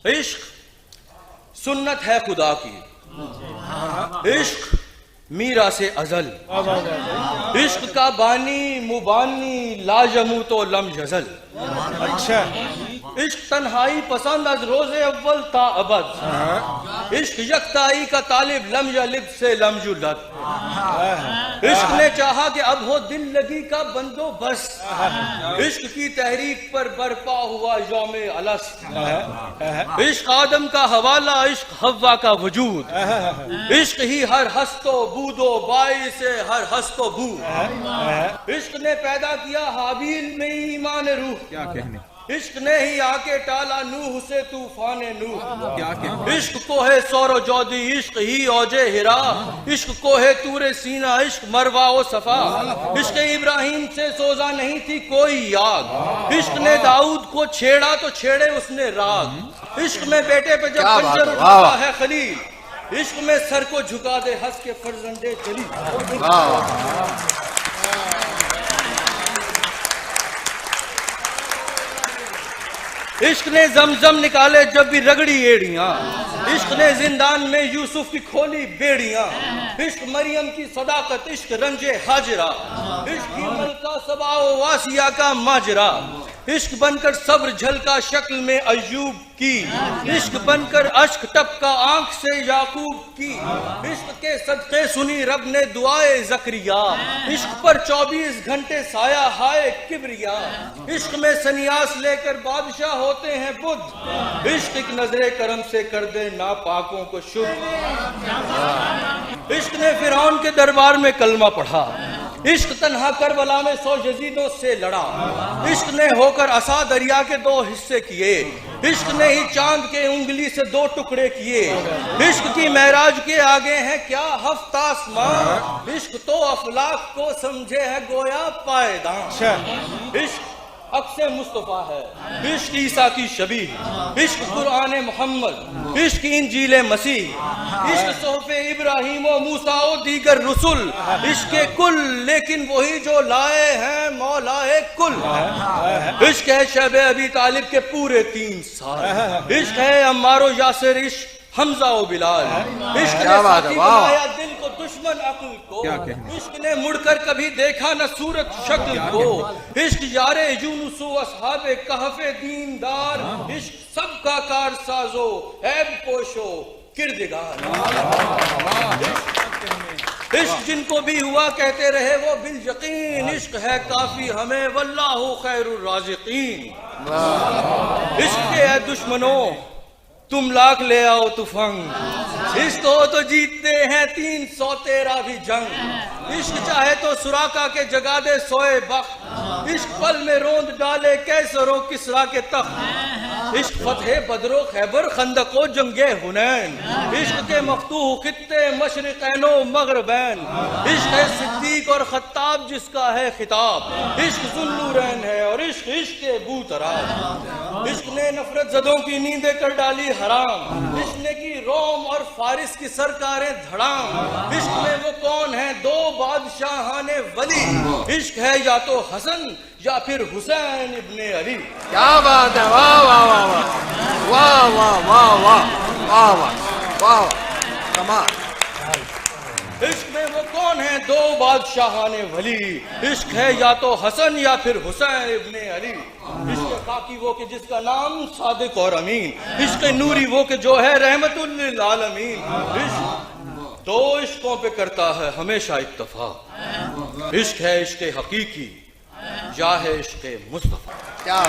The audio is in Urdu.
عشق سنت ہے خدا کی، عشق میراث ازل، عشق کا بانی مبانی لا یموت و لم یزل۔ اچھا، عشق تنہائی پسند از روز اول تا ابد، عشق یکتائی کا طالب لم یلد سے لم یولد۔ عشق نے چاہا کہ اب ہو دل لگی کا بندوبست، عشق کی تحریک پر برپا ہوا یوم الست۔ عشق آدم کا حوالہ، عشق حوا کا وجود، عشق ہی ہر ہست و بود و باعث ہر ہست و بود۔ عشق نے پیدا کیا حابیل میں ایمان روح، کیا کہنے، عشق نے ہی آ کے ٹالا نوح سے طوفان نوح۔ عشق کو ہے سور و جودی، عشق ہی اوج ہرا، عشق کو ہے طور سینہ، عشق مروا و صفا۔ عشق ابراہیم سے سوزا نہیں تھی کوئی آگ، عشق نے داؤد کو چھیڑا تو چھیڑے اس نے راگ۔ عشق میں بیٹے پہ جب خنجر اٹھاتا ہے خلیل، عشق میں سر کو جھکا دے ہنس کے فرزند جلیل۔ عشق نے زمزم نکالے جب بھی رگڑی ایڑیاں، عشق نے زندان میں یوسف کی کھولی بیڑیاں۔ عشق مریم کی صداقت، عشق رنج ہاجرہ، عشق کی ملکہ سبا و واسیہ کا ماجرا۔ عشق بن کر صبر جھلکا شکل میں ایوب کی، عشق بن کر اشک ٹپکا آنکھ سے یعقوب کی۔ عشق کے صدقے سنی رب نے دعائے زکریا، عشق پر 24 گھنٹے سایہ ہائے کبریا۔ عشق میں سنیاس لے کر بادشاہ ہوتے ہیں بدھ، عشق ایک نظر کرم سے کر دے ناپاکوں کو شدھ۔ عشق نے فرعون کے دربار میں کلمہ پڑھا، عشق تنہا کربلا میں 100 یزیدوں سے لڑا۔ عشق نے ہو کر عصا دریا کے 2 حصے کیے، عشق نے ہی چاند کے انگلی سے 2 ٹکڑے کیے۔ عشق کی معراج کے آگے ہیں کیا 7 آسمان، عشق تو افلاک کو سمجھے ہے گویا پائیدان۔ عشق عکس مصطفیٰ ہے، عشق عیسیٰ کی شبیہ، عشق قرآن محمد، عشق انجیل مسیح، عشق صحف ابراہیم و موسیٰ و دیگر رسول۔ عشق کل لیکن وہی جو لائے ہیں مولائے کل۔ عشق ہے شیب ابی طالب کے پورے 3 سال، عشق ہے عمار و یاسر، عشق حمزہ و بلال۔ عشق نے ساتھی بنایا دل کو دشمن عقل کو، عشق نے مڑ کر کبھی دیکھا نہ صورت شکل کو۔ عشق یار یونس و اصحاب کہف دیندار، عشق سب کا کار سازو عیب پوشو کردگار۔ عشق جن کو بھی ہوا کہتے رہے وہ بالیقین، عشق ہے کافی ہمیں واللہ خیر الرازقین۔ عشق کے ہے دشمنوں تم لاکھ لے آؤ تفنگ، عشق ہو تو جیتتے ہیں 313 بھی جنگ۔ عشق چاہے تو سراقہ کے جگا دے سوئے بخت، عشق پل میں روند ڈالے کیسر و کسریٰ کے تخت۔ عشق فتح بدر و خیبر خندق و جنگ حنین، عشق کے مفتوح خطے مشرقین و مغربین۔ عشق ہے صدیق اور خطاب جس کا ہے خطاب، عشق ذوالنورین ہے اور عشق عشق کے بوتراب۔ عشق نے نفرت زدوں کی نیندیں کر ڈالی حرام، عشق نے کی روم اور فارس کی سرکاریں دھڑام۔ عشق میں وہ کون ہیں 2 بادشاہان ولی، عشق ہے یا تو حسن یا پھر حسین ابن علی۔ کیا بات ہے، واہ واہ واہ واہ واہ واہ واہ واہ واہ واہ، کمال۔ عشق میں وہ کون ہیں 2 بادشاہان ولی، عشق ہے یا تو حسن یا پھر حسین ابن علی۔ عشق خاکی وہ کہ جس کا نام صادق اور امین، عشق نوری وہ کہ جو ہے رحمت للعالمین۔ عشق 2 عشقوں پہ کرتا ہے ہمیشہ اکتفا، عشق ہے عشق حقیقی یا ہے عشق مصطفیٰ۔ کیا